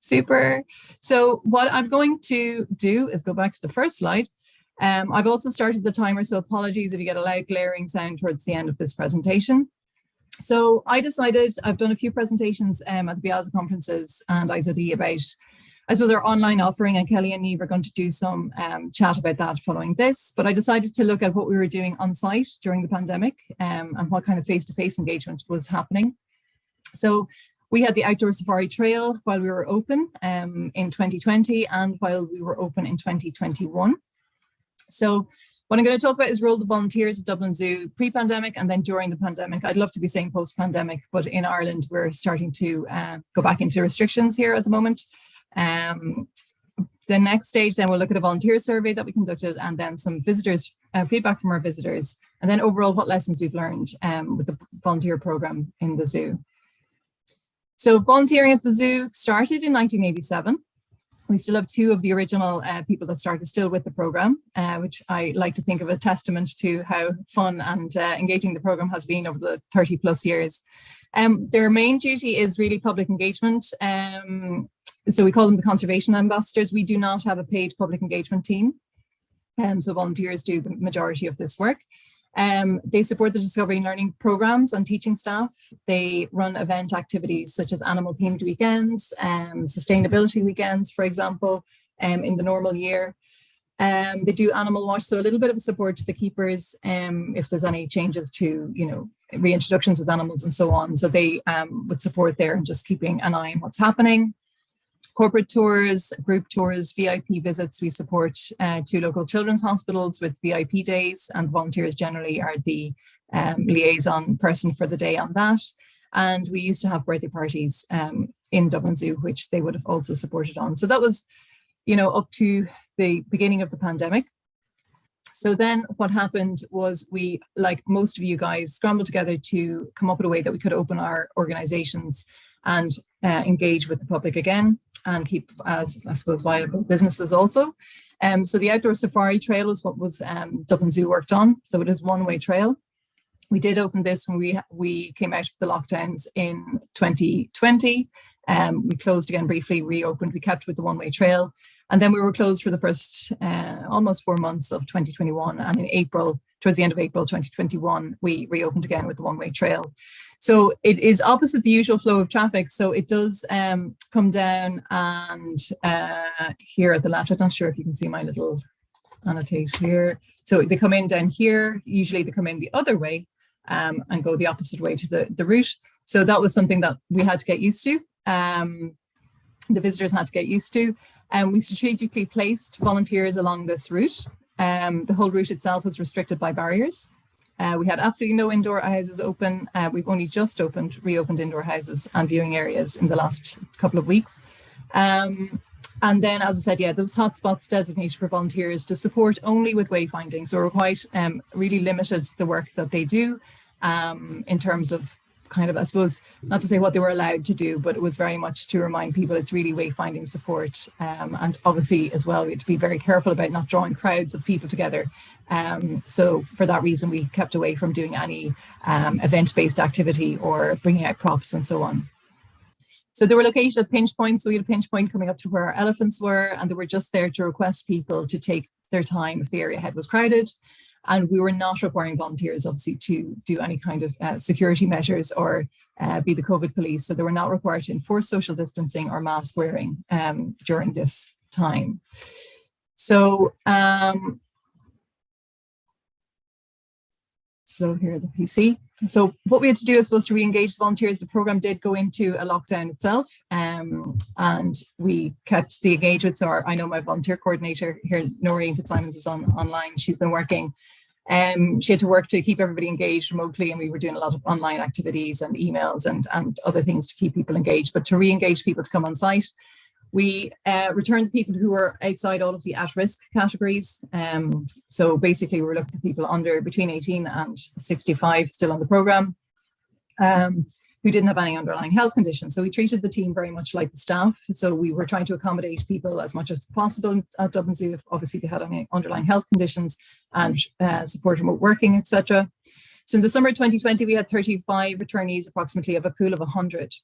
Super. So what I'm going to do is go back to the first slide. I've also started the timer, so apologies if you get a loud glaring sound towards the end of this presentation. So I decided, I've done a few presentations at the BIAZA conferences and IZD about, I suppose, our online offering, and Kelly and Neve are going to do some chat about that following this. But I decided to look at what we were doing on site during the pandemic and what kind of face-to-face engagement was happening. So we had the outdoor safari trail while we were open in 2020 and while we were open in 2021. So what I'm going to talk about is role of the volunteers at Dublin Zoo pre-pandemic and then during the pandemic. I'd love to be saying post-pandemic, but in Ireland, we're starting to go back into restrictions here at the moment. The next stage, then we'll look at a volunteer survey that we conducted and then some visitors, feedback from our visitors, and then overall what lessons we've learned with the volunteer program in the zoo. So volunteering at the zoo started in 1987. We still have two of the original people that started still with the program, which I like to think of a testament to how fun and engaging the program has been over the 30 plus years. Their main duty is really public engagement. So we call them the conservation ambassadors. We do not have a paid public engagement team. So volunteers do the majority of this work. They support the discovery and learning programs and teaching staff. They run event activities such as animal themed weekends, sustainability weekends, for example, in the normal year. They do animal watch, so a little bit of support to the keepers if there's any changes to, reintroductions with animals and so on. So they would support there and just keeping an eye on what's happening. Corporate tours, group tours, VIP visits. We support two local children's hospitals with VIP days, and volunteers generally are the liaison person for the day on that. And we used to have birthday parties in Dublin Zoo, which they would have also supported on. So that was, up to the beginning of the pandemic. So then what happened was we, like most of you guys, scrambled together to come up with a way that we could open our organizations and engage with the public again and keep as, I suppose, viable businesses also. So the outdoor safari trail was what was Dublin Zoo worked on. So it is one-way trail. We did open this when we came out of the lockdowns in 2020. We closed again briefly, reopened, we kept with the one-way trail. And then we were closed for the first almost 4 months of 2021. And in April, towards the end of April 2021, we reopened again with the one-way trail. So it is opposite the usual flow of traffic. So it does come down and here at the left, I'm not sure if you can see my little annotate here. So they come in down here, usually they come in the other way and go the opposite way to the route. So that was something that we had to get used to. The visitors had to get used to. We strategically placed volunteers along this route. The whole route itself was restricted by barriers. We had absolutely no indoor houses open. We've only just reopened indoor houses and viewing areas in the last couple of weeks. And then, as I said, those hotspots designated for volunteers to support only with wayfinding. So we're quite really limited the work that they do in terms of kind of, I suppose, not to say what they were allowed to do, but it was very much to remind people it's really wayfinding support. And obviously as well, we had to be very careful about not drawing crowds of people together. So for that reason, we kept away from doing any event-based activity or bringing out props and so on. So they were located at pinch points. So we had a pinch point coming up to where our elephants were, and they were just there to request people to take their time if the area ahead was crowded. And we were not requiring volunteers, obviously, to do any kind of security measures or be the COVID police. So they were not required to enforce social distancing or mask wearing during this time. So, slow here, the PC. So what we had to do is supposed to re-engage volunteers. The program did go into a lockdown itself, and we kept the engagement. So I know my volunteer coordinator here, Noreen Fitzsimons, is online. She's been working. She had to work to keep everybody engaged remotely, and we were doing a lot of online activities and emails and other things to keep people engaged. But to re-engage people to come on site, we returned the people who were outside all of the at-risk categories. So basically, we were looking for people between 18 and 65 still on the program, who didn't have any underlying health conditions. So we treated the team very much like the staff. So we were trying to accommodate people as much as possible at Dublin Zoo if obviously they had any underlying health conditions and support remote working, etc. So in the summer of 2020, we had 35 returnees approximately of a pool of 100.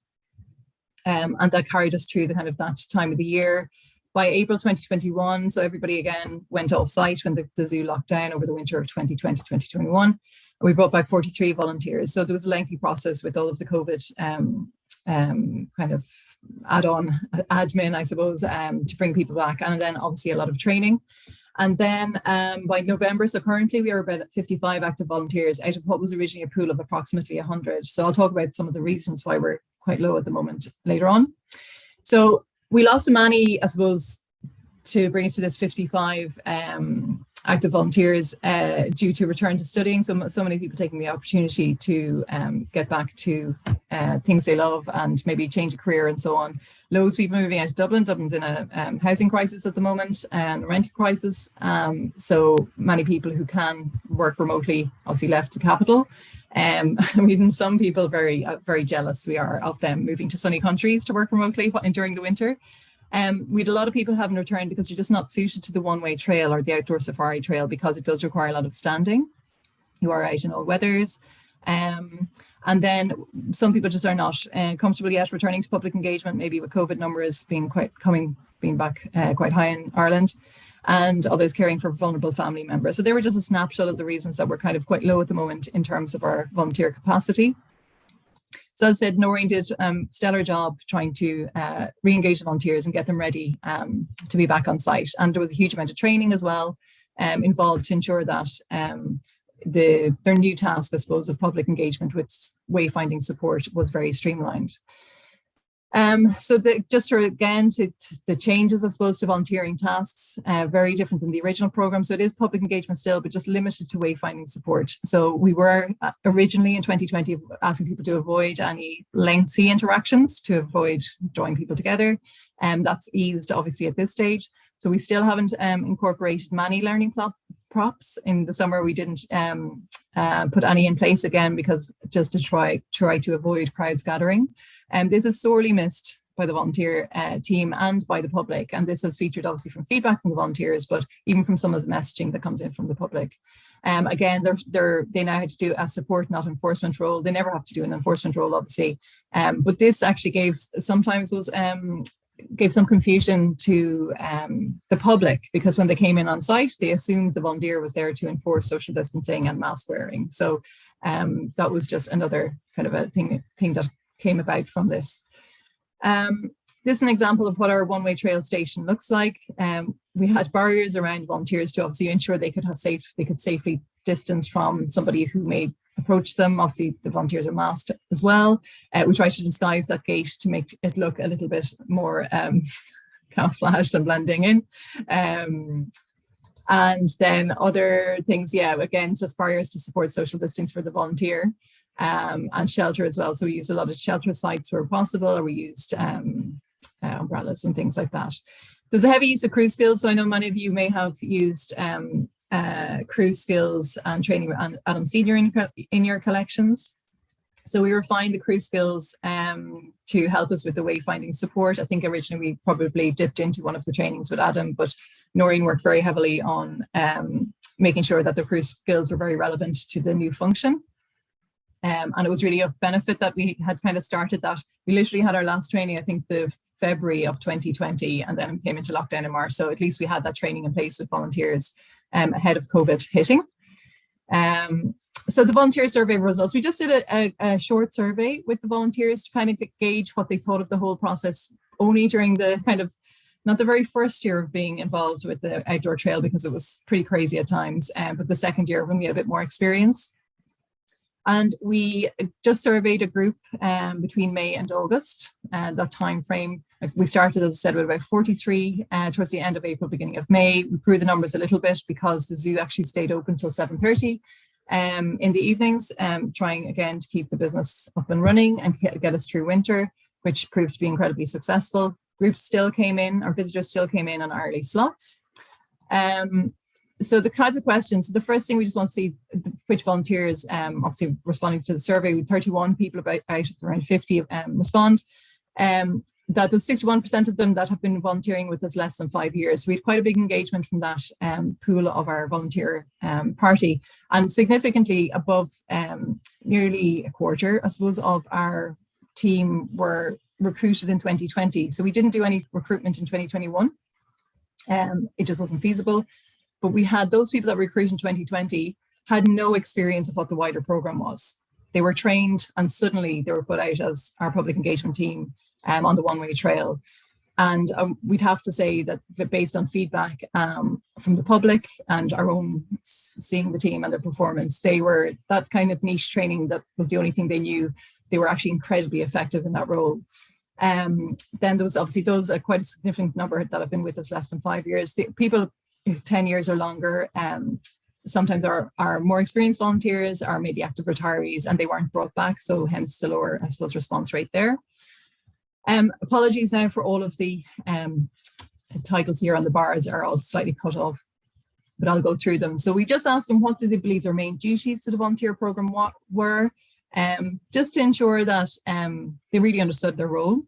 And that carried us through the kind of that time of the year. By April 2021, so everybody again went off site when the zoo locked down over the winter of 2020, 2021. And we brought back 43 volunteers. So there was a lengthy process with all of the COVID kind of add-on admin, I suppose, to bring people back. And then obviously a lot of training. And then by November, so currently we are about 55 active volunteers out of what was originally a pool of approximately 100. So I'll talk about some of the reasons why we're quite low at the moment later on. So we lost a many, I suppose, to bring it to this 55 active volunteers due to return to studying. So many people taking the opportunity to get back to things they love and maybe change a career and so on. Loads of people moving out of Dublin. Dublin's in a housing crisis at the moment and a rental crisis. So many people who can work remotely obviously left the capital. Even some people very jealous we are of them moving to sunny countries to work remotely during the winter. We had a lot of people haven't returned because they're just not suited to the one-way trail or the outdoor safari trail because it does require a lot of standing. You are out in all weathers. And then some people just are not comfortable yet returning to public engagement, maybe with COVID numbers being back quite high in Ireland, and others caring for vulnerable family members. So they were just a snapshot of the reasons that we're kind of quite low at the moment in terms of our volunteer capacity. So as I said, Noreen did a stellar job trying to re-engage the volunteers and get them ready to be back on site. And there was a huge amount of training as well involved to ensure that their new task, I suppose, of public engagement with wayfinding support was very streamlined. So the changes, I suppose, to volunteering tasks, very different than the original program. So it is public engagement still, but just limited to wayfinding support. So we were originally in 2020 asking people to avoid any lengthy interactions to avoid drawing people together. And that's eased obviously at this stage. So we still haven't incorporated many learning props. In the summer, we didn't put any in place again because just to try to avoid crowds gathering. And this is sorely missed by the volunteer team and by the public. And this has featured obviously from feedback from the volunteers, but even from some of the messaging that comes in from the public. Again, they now had to do a support, not enforcement role. They never have to do an enforcement role, obviously. But this actually gave some confusion to the public, because when they came in on site, they assumed the volunteer was there to enforce social distancing and mask wearing. So that was just another kind of a thing that came about from this. This is an example of what our one-way trail station looks like. We had barriers around volunteers to obviously ensure they could safely distance from somebody who may approach them. Obviously, the volunteers are masked as well. We tried to disguise that gate to make it look a little bit more camouflaged and blending in. And then other things, again, just barriers to support social distance for the volunteer. And shelter as well. So we used a lot of shelter sites where possible, or we used umbrellas and things like that. There's a heavy use of crew skills. So I know many of you may have used crew skills and training with Adam Senior in your collections. So we refined the crew skills to help us with the wayfinding support. I think originally we probably dipped into one of the trainings with Adam, but Noreen worked very heavily on making sure that the crew skills were very relevant to the new function. And it was really of benefit that we had kind of started that. We literally had our last training, I think the February of 2020, and then came into lockdown in March. So at least we had that training in place with volunteers ahead of COVID hitting. So the volunteer survey results, we just did a short survey with the volunteers to kind of gauge what they thought of the whole process, only during the kind of, not the very first year of being involved with the outdoor trail, because it was pretty crazy at times, but the second year when we had a bit more experience. And we just surveyed a group between May and August, that time frame. We started, as I said, with about 43 towards the end of April, beginning of May. We grew the numbers a little bit because the zoo actually stayed open till 7:30 in the evenings, trying again to keep the business up and running and get us through winter, which proved to be incredibly successful. Groups still came in, our visitors still came in on early slots. So the kind of questions, the first thing we just want to see which volunteers, obviously responding to the survey, with 31 people out of around 50 respond. That there's 61% of them that have been volunteering with us less than 5 years. So we had quite a big engagement from that pool of our volunteer party, and significantly above nearly a quarter, I suppose, of our team were recruited in 2020. So we didn't do any recruitment in 2021. It just wasn't feasible. But we had those people that were recruited in 2020 had no experience of what the wider program was. They were trained and suddenly they were put out as our public engagement team on the one-way trail. And we'd have to say that based on feedback from the public and our own seeing the team and their performance, they were that kind of niche training that was the only thing they knew. They were actually incredibly effective in that role. Then there was obviously those quite a significant number that have been with us less than 5 years. The people 10 years or longer sometimes are more experienced volunteers, are maybe active retirees, and they weren't brought back. So hence the lower, I suppose, response rate there. Apologies now for all of the titles here on the bars are all slightly cut off, but I'll go through them. So we just asked them what did they believe their main duties to the volunteer program were, just to ensure that they really understood their role.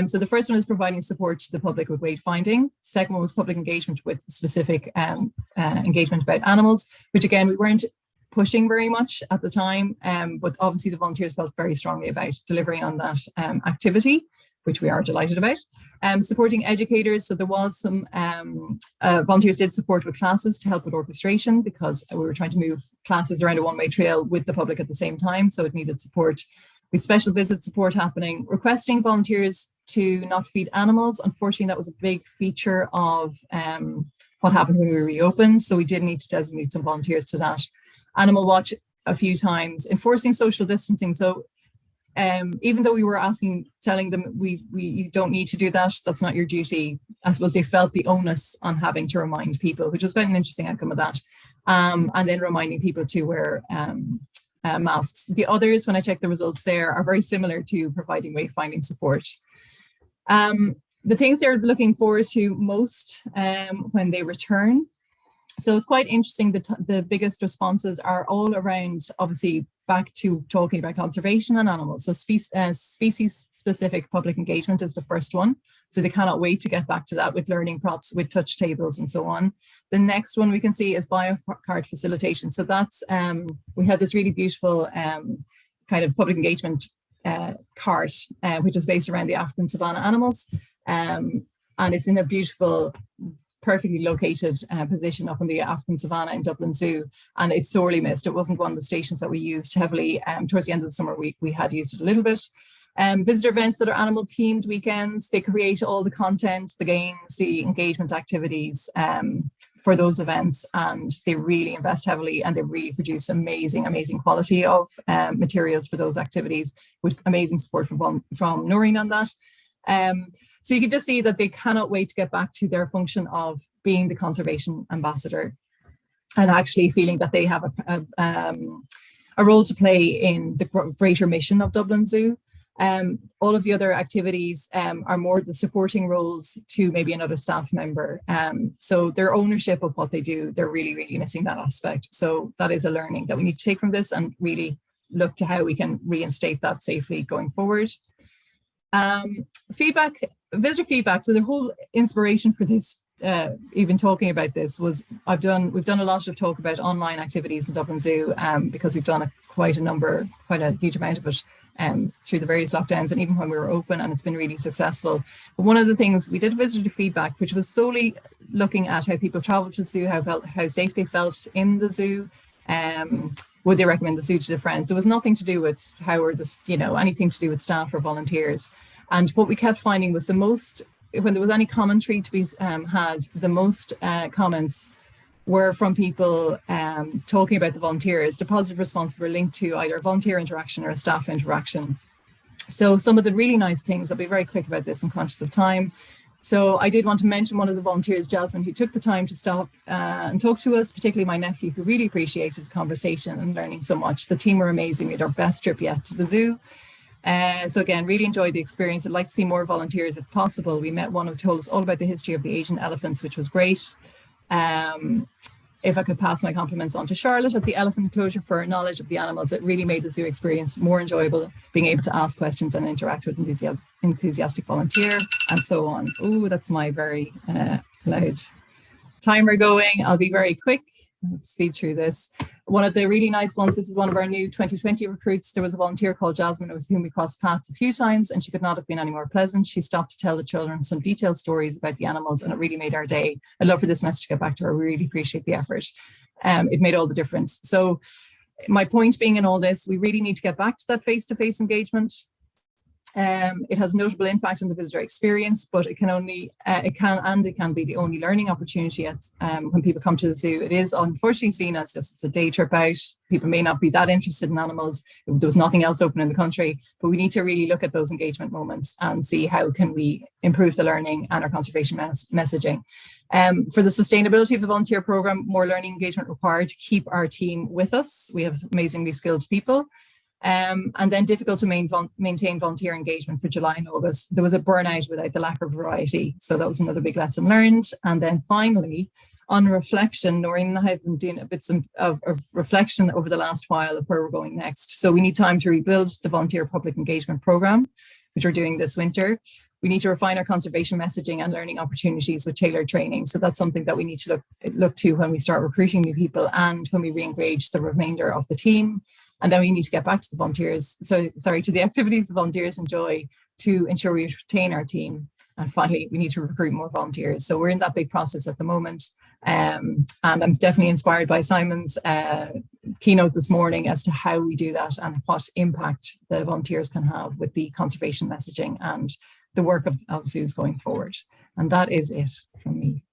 So the first one is providing support to the public with wayfinding. Second one was public engagement with specific engagement about animals, which again, we weren't pushing very much at the time, but obviously the volunteers felt very strongly about delivering on that activity, which we are delighted about. Supporting educators, so there was some volunteers did support with classes to help with orchestration because we were trying to move classes around a one-way trail with the public at the same time, so it needed support. With special visit support happening, requesting volunteers to not feed animals. Unfortunately, that was a big feature of what happened when we reopened, so we did need to designate some volunteers to that. Animal watch a few times, enforcing social distancing. So even though we were telling them you don't need to do that, that's not your duty, I suppose they felt the onus on having to remind people, which was quite an interesting outcome of that. And then reminding people to wear masks. The others, when I check the results there, are very similar to providing wayfinding support. The things they're looking forward to most when they return. So it's quite interesting that the biggest responses are all around, obviously, back to talking about conservation and animals. So species-specific public engagement is the first one. So they cannot wait to get back to that with learning props, with touch tables and so on. The next one we can see is biocard facilitation. So that's, we had this really beautiful kind of public engagement cart, which is based around the African savanna animals. And it's in a beautiful, perfectly located position up in the African savanna in Dublin Zoo, and it's sorely missed. It wasn't one of the stations that we used heavily. Towards the end of the summer, we had used it a little bit. Visitor events that are animal themed weekends, they create all the content, the games, the engagement activities for those events, and they really invest heavily and they really produce amazing quality of materials for those activities with amazing support from Noreen on that. So you can just see that they cannot wait to get back to their function of being the conservation ambassador and actually feeling that they have a role to play in the greater mission of Dublin Zoo. All of the other activities are more the supporting roles to maybe another staff member. So their ownership of what they do, they're really missing that aspect. So that is a learning that we need to take from this and really look to how we can reinstate that safely going forward. Visitor feedback. So the whole inspiration for this, even talking about this, was we've done a lot of talk about online activities in Dublin Zoo because we've done quite a huge amount of it through the various lockdowns and even when we were open, and it's been really successful. But one of the things we did visitor feedback, which was solely looking at how people traveled to the zoo, how safe they felt in the zoo. Would they recommend the zoo to their friends? There was nothing to do with anything to do with staff or volunteers. And what we kept finding was when there was any commentary to be had, the most comments were from people talking about the volunteers. The positive responses were linked to either a volunteer interaction or a staff interaction. So some of the really nice things, I'll be very quick about this, I'm conscious of time. So I did want to mention one of the volunteers, Jasmine, who took the time to stop and talk to us, particularly my nephew, who really appreciated the conversation and learning so much. The team were amazing. We had our best trip yet to the zoo. So again, really enjoyed the experience. I'd like to see more volunteers if possible. We met one who told us all about the history of the Asian elephants, which was great. If I could pass my compliments on to Charlotte at the elephant enclosure for her knowledge of the animals, it really made the zoo experience more enjoyable, being able to ask questions and interact with enthusiastic volunteer and so on. Oh, that's my very loud timer going. I'll be very quick. Let's speed through this. One of the really nice ones, this is one of our new 2020 recruits. There was a volunteer called Jasmine with whom we crossed paths a few times, and she could not have been any more pleasant. She stopped to tell the children some detailed stories about the animals, and it really made our day. I'd love for this message to get back to her. We really appreciate the effort. It made all the difference. So my point being in all this, we really need to get back to that face-to-face engagement. It has notable impact on the visitor experience, but it can be the only learning opportunity when people come to the zoo. It is unfortunately seen as just a day trip out. People may not be that interested in animals. There was nothing else open in the country, but we need to really look at those engagement moments and see how can we improve the learning and our conservation messaging. For the sustainability of the volunteer program, more learning engagement required to keep our team with us. We have amazingly skilled people. And then difficult to maintain volunteer engagement for July and August. There was a burnout without the lack of variety. So that was another big lesson learned. And then finally, on reflection, Noreen and I have been doing a bit of reflection over the last while of where we're going next. So we need time to rebuild the volunteer public engagement program, which we're doing this winter. We need to refine our conservation messaging and learning opportunities with tailored training. So that's something that we need to look to when we start recruiting new people and when we re-engage the remainder of the team. And then we need to get back to the volunteers, to the activities the volunteers enjoy to ensure we retain our team. And finally, we need to recruit more volunteers. So we're in that big process at the moment. And I'm definitely inspired by Simon's keynote this morning as to how we do that and what impact the volunteers can have with the conservation messaging and the work of zoos going forward. And that is it from me.